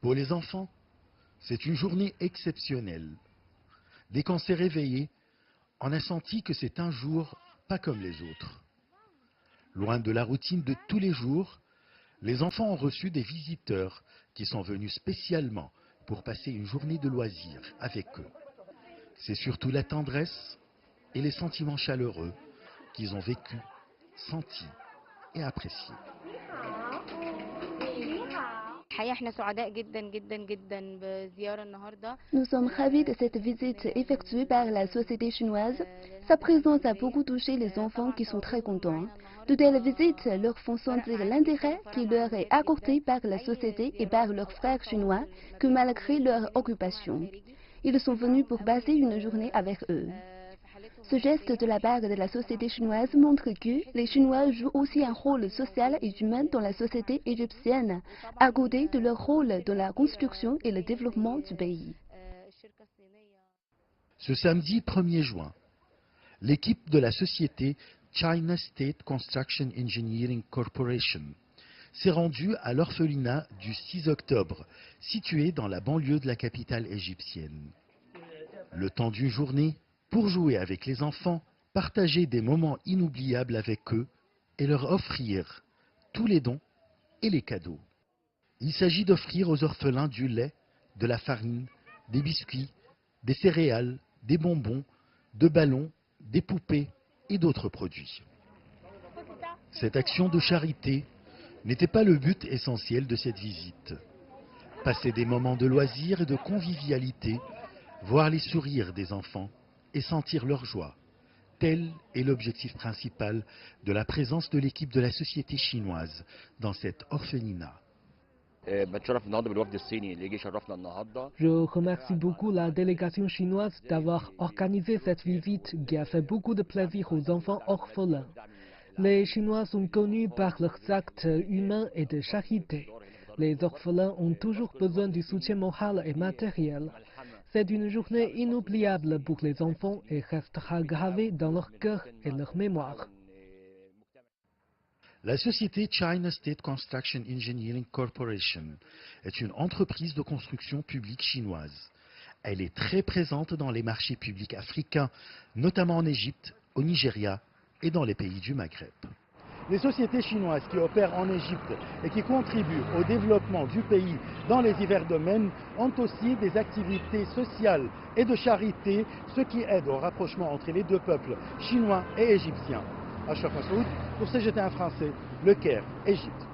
Pour les enfants, c'est une journée exceptionnelle. Dès qu'on s'est réveillé, on a senti que c'est un jour pas comme les autres. Loin de la routine de tous les jours, les enfants ont reçu des visiteurs qui sont venus spécialement pour passer une journée de loisirs avec eux. C'est surtout la tendresse et les sentiments chaleureux qu'ils ont vécus, sentis et appréciés. Nous sommes ravis de cette visite effectuée par la société chinoise. Sa présence a beaucoup touché les enfants qui sont très contents. De telles visites leur font sentir l'intérêt qui leur est accordé par la société et par leurs frères chinois, que malgré leur occupation, ils sont venus pour passer une journée avec eux. Ce geste de la part de la société chinoise montre que les Chinois jouent aussi un rôle social et humain dans la société égyptienne, à côté de leur rôle dans la construction et le développement du pays. Ce samedi 1er juin, l'équipe de la société China State Construction Engineering Corporation s'est rendue à l'orphelinat du 6 octobre, situé dans la banlieue de la capitale égyptienne. Le temps d'une journée, pour jouer avec les enfants, partager des moments inoubliables avec eux et leur offrir tous les dons et les cadeaux. Il s'agit d'offrir aux orphelins du lait, de la farine, des biscuits, des céréales, des bonbons, de ballons, des poupées et d'autres produits. Cette action de charité n'était pas le but essentiel de cette visite. Passer des moments de loisirs et de convivialité, voir les sourires des enfants et sentir leur joie. Tel est l'objectif principal de la présence de l'équipe de la société chinoise dans cet orphelinat. Je remercie beaucoup la délégation chinoise d'avoir organisé cette visite qui a fait beaucoup de plaisir aux enfants orphelins. Les Chinois sont connus par leurs actes humains et de charité. Les orphelins ont toujours besoin du soutien moral et matériel. C'est une journée inoubliable pour les enfants et restera gravée dans leur cœur et leur mémoire. La société China State Construction Engineering Corporation est une entreprise de construction publique chinoise. Elle est très présente dans les marchés publics africains, notamment en Égypte, au Nigeria et dans les pays du Maghreb. Les sociétés chinoises qui opèrent en Égypte et qui contribuent au développement du pays dans les divers domaines ont aussi des activités sociales et de charité, ce qui aide au rapprochement entre les deux peuples, chinois et égyptiens. Achraf Massoud, pour CGT1 français, Le Caire, Égypte.